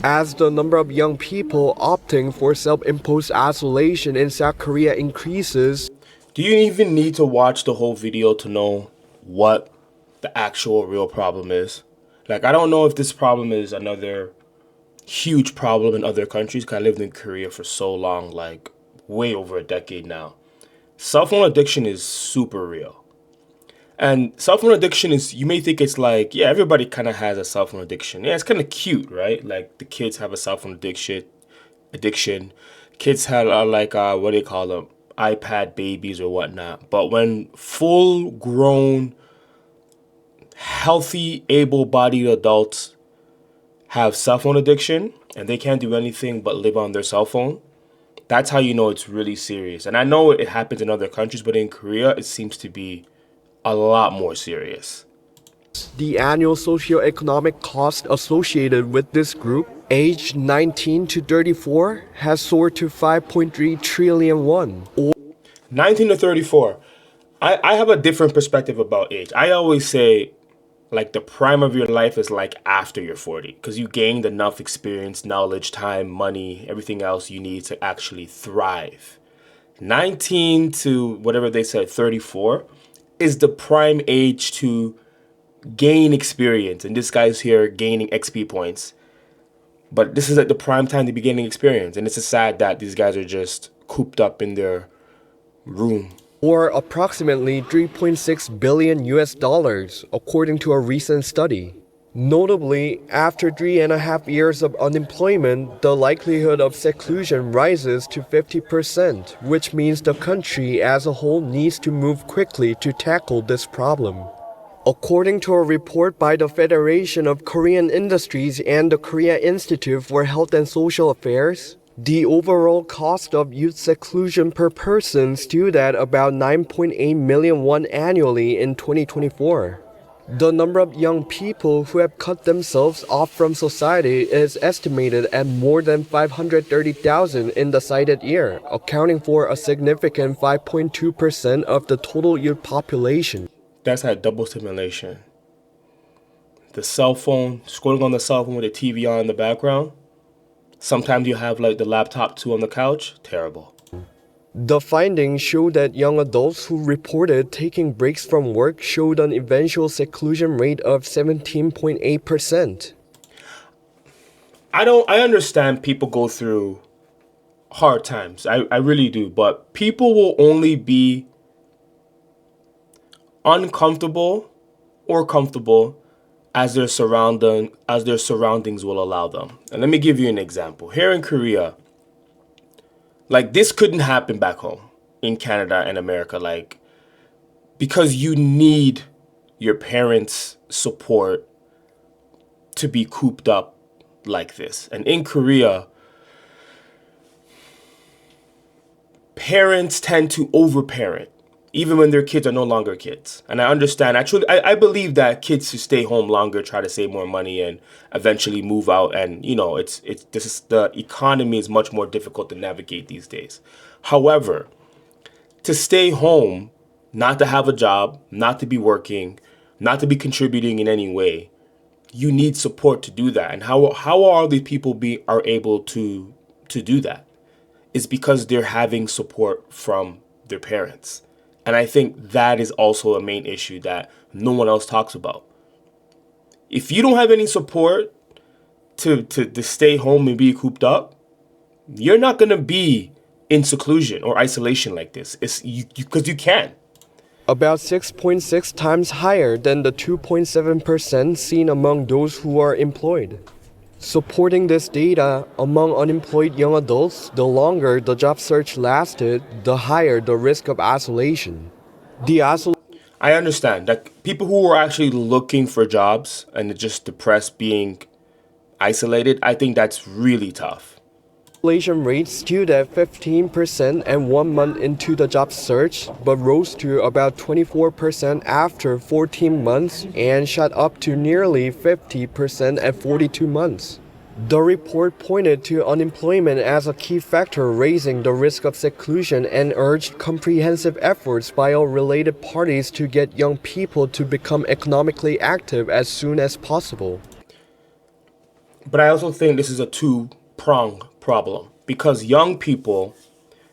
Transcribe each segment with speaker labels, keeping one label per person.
Speaker 1: As the number of young people opting for self-imposed isolation in South Korea increases,
Speaker 2: Do you even need to watch the whole video to know what the actual real problem is? Like, I don't know if this problem is another huge problem in other countries, because I lived in Korea for so long, like way over a decade now. Cell phone addiction is super real. And cell phone addiction is, you may think it's like, yeah, everybody kind of has a cell phone addiction. Yeah, it's kind of cute, right? Like the kids have a cell phone addiction. Kids have what do you call them? iPad babies or whatnot. But when full grown, healthy, able bodied adults have cell phone addiction and they can't do anything but live on their cell phone, that's how you know it's really serious. And I know it happens in other countries, but in Korea, it seems to be a lot more serious.
Speaker 1: the annual socioeconomic cost associated with this group, aged 19 to 34, has soared to 5.3 trillion won,
Speaker 2: 19 to 34. I have a different perspective about age. I always say, like, the prime of your life is like after you're 40, because you gained enough experience, knowledge, time, money, everything else you need to actually thrive. 19 to whatever they said, 34, is the prime age to gain experience. And this guy's here gaining XP points. But this is like the prime time to be gaining experience. And it's just sad that these guys are just cooped up in their room.
Speaker 1: or approximately 3.6 billion US dollars, according to a recent study. Notably, after 3.5 years of unemployment, the likelihood of seclusion rises to 50%, which means the country as a whole needs to move quickly to tackle this problem. According to a report by the Federation of Korean Industries and the Korea Institute for Health and Social Affairs, the overall cost of youth seclusion per person stood at about 9.8 million won annually in 2024. The number of young people who have cut themselves off from society is estimated at more than 530,000 in the cited year, accounting for a significant 5.2% of the total youth population.
Speaker 2: That's that double stimulation. The cell phone, scrolling on the cell phone with the TV on in the background. Sometimes you have like the laptop too on the couch. Terrible.
Speaker 1: The findings show that young adults who reported taking breaks from work showed an eventual seclusion rate of 17.8%.
Speaker 2: I understand people go through hard times. I really do. But people will only be uncomfortable or comfortable as their surroundings will allow them. And let me give you an example. Here in Korea, like this couldn't happen back home in Canada and America, like because you need your parents' support to be cooped up like this. And in Korea, parents tend to overparent even when their kids are no longer kids. And I understand. I believe that kids should stay home longer, try to save more money, and eventually move out. And you know, the economy is much more difficult to navigate these days. However, to stay home, not to have a job, not to be working, not to be contributing in any way, you need support to do that. And how all these people are able to do that? Is because they're having support from their parents. And I think that is also a main issue that no one else talks about. If you don't have any support to stay home and be cooped up, you're not going to be in seclusion or isolation like this. It's because you can.
Speaker 1: About 6.6 times higher than the 2.7% seen among those who are employed. Supporting this data, among unemployed young adults, the longer the job search lasted, the higher the risk of isolation.
Speaker 2: I understand that people who are actually looking for jobs and are just depressed being isolated, I think that's really tough.
Speaker 1: Isolation rate stood at 15% and 1 month into the job search, but rose to about 24% after 14 months and shot up to nearly 50% at 42 months. The report pointed to unemployment as a key factor raising the risk of seclusion and urged comprehensive efforts by all related parties to get young people to become economically active as soon as possible.
Speaker 2: But I also think this is a two-pronged problem because young people,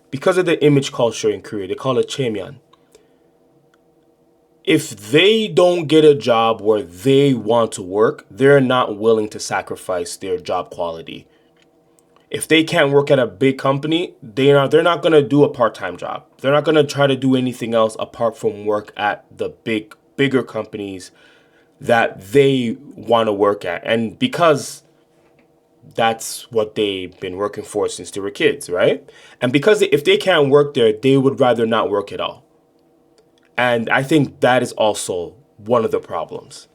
Speaker 2: because of the image culture in Korea, they call it chaemyeon. If they don't get a job where they want to work, they're not willing to sacrifice their job quality. If they can't work at a big company, they're not going to do a part-time job. They're not going to try to do anything else apart from work at the bigger companies that they want to work at. And because that's what they've been working for since they were kids, right? And because if they can't work there, they would rather not work at all. And I think that is also one of the problems.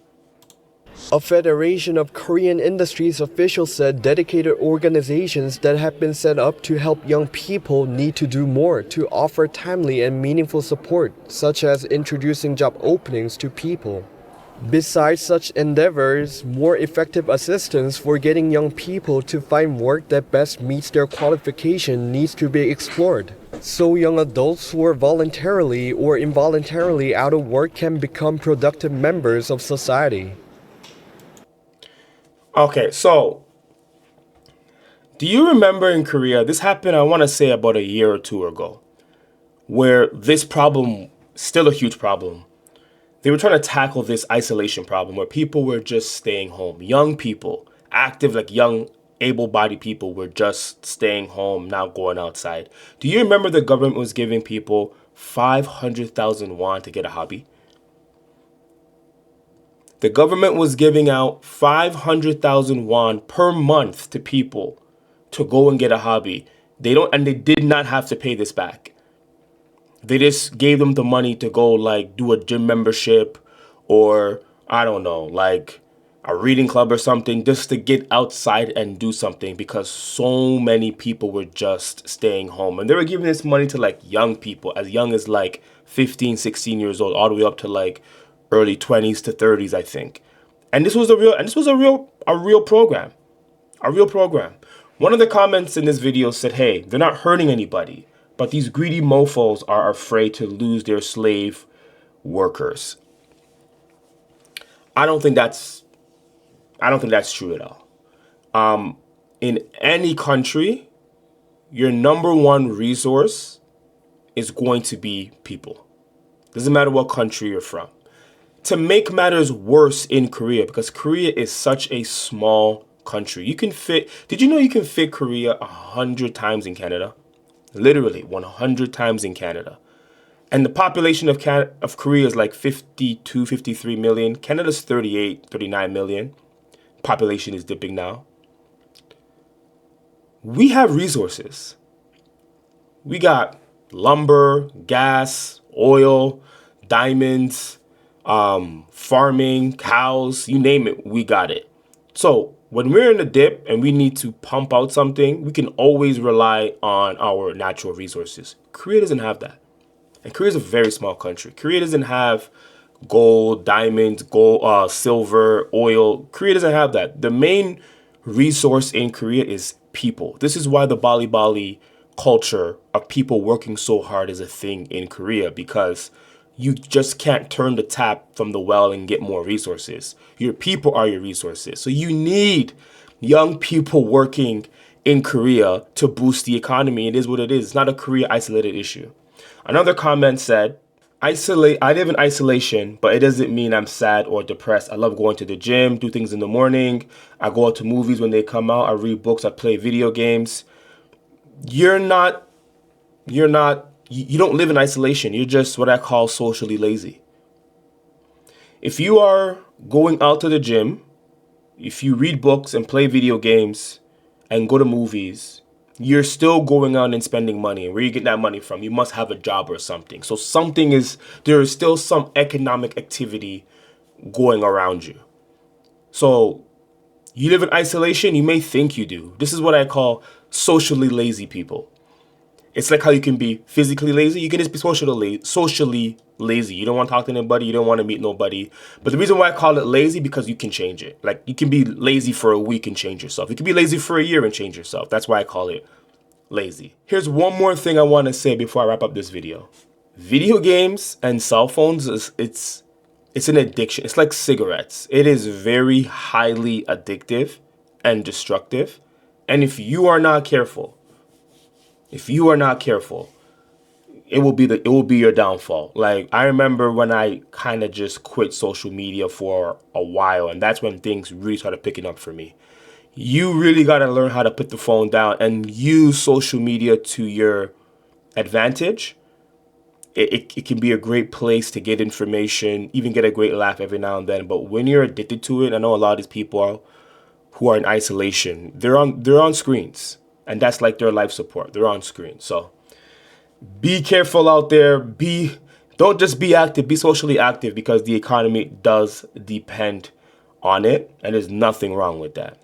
Speaker 1: A Federation of Korean Industries officials said dedicated organizations that have been set up to help young people need to do more to offer timely and meaningful support, such as introducing job openings to people. Besides such endeavors, more effective assistance for getting young people to find work that best meets their qualification needs to be explored, so young adults who are voluntarily or involuntarily out of work can become productive members of society.
Speaker 2: Okay, so do you remember in Korea, this happened, I want to say about a year or two ago, where this problem, still a huge problem, they were trying to tackle this isolation problem where people were just staying home. Young people, active, like young, able-bodied people were just staying home, not going outside. Do you remember the government was giving people 500,000 won to get a hobby? The government was giving out 500,000 won per month to people to go and get a hobby. They did not have to pay this back. They just gave them the money to go like do a gym membership or I don't know, like a reading club or something just to get outside and do something because so many people were just staying home. And they were giving this money to like young people as young as like 15, 16 years old, all the way up to like early 20s to 30s, I think. And this was a real program. A real program. One of the comments in this video said, hey, they're not hurting anybody, but these greedy mofos are afraid to lose their slave workers. I don't think that's true at all. In any country, your number one resource is going to be people. Doesn't matter what country you're from. To make matters worse in Korea, because Korea is such a small country. Did you know you can fit Korea 100 times in Canada? Literally 100 times in Canada. And the population of Korea is like 52, 53 million. Canada's 38, 39 million. Population is dipping now. We have resources. We got lumber, gas, oil, diamonds, farming, cows, you name it, we got it. So when we're in a dip and we need to pump out something, we can always rely on our natural resources. Korea doesn't have that. And Korea is a very small country. Korea doesn't have gold, diamonds, silver, oil. Korea doesn't have that. The main resource in Korea is people. This is why the Bali culture of people working so hard is a thing in Korea, because you just can't turn the tap from the well and get more resources. Your people are your resources. So you need young people working in Korea to boost the economy. It is what it is. It's not a Korea isolated issue. Another comment said, I live in isolation, but it doesn't mean I'm sad or depressed. I love going to the gym, do things in the morning. I go out to movies when they come out. I read books. I play video games. You don't live in isolation. You're just what I call socially lazy. If you are going out to the gym, if you read books and play video games and go to movies, you're still going out and spending money. And where you get that money from? You must have a job or something. So there is still some economic activity going around you. So you live in isolation, you may think you do. This is what I call socially lazy people. It's like how you can be physically lazy. You can just be socially lazy. You don't want to talk to anybody. You don't want to meet nobody. But the reason why I call it lazy, because you can change it. Like you can be lazy for a week and change yourself. You can be lazy for a year and change yourself. That's why I call it lazy. Here's one more thing I want to say before I wrap up this video. Video games and cell phones, it's an addiction. It's like cigarettes. It is very highly addictive. and destructive. And if you are not careful, it will be your downfall. Like, I remember when I kind of just quit social media for a while, and that's when things really started picking up for me. You really got to learn how to put the phone down and use social media to your advantage. It can be a great place to get information, even get a great laugh every now and then. But when you're addicted to it, I know a lot of these people who are in isolation, they're on screens, and that's like their life support. They're on screens. So be careful out there. Don't just be active, be socially active, because the economy does depend on it, and there's nothing wrong with that.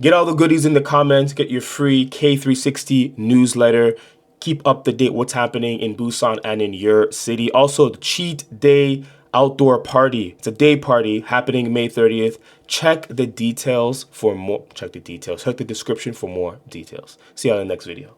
Speaker 2: Get all the goodies in the comments. Get your free K360 newsletter. Keep up to date what's happening in Busan and in your city. Also, the Cheat Day outdoor party. It's a day party happening May 30th. Check the details for more. Check the description for more details. See you on the next video.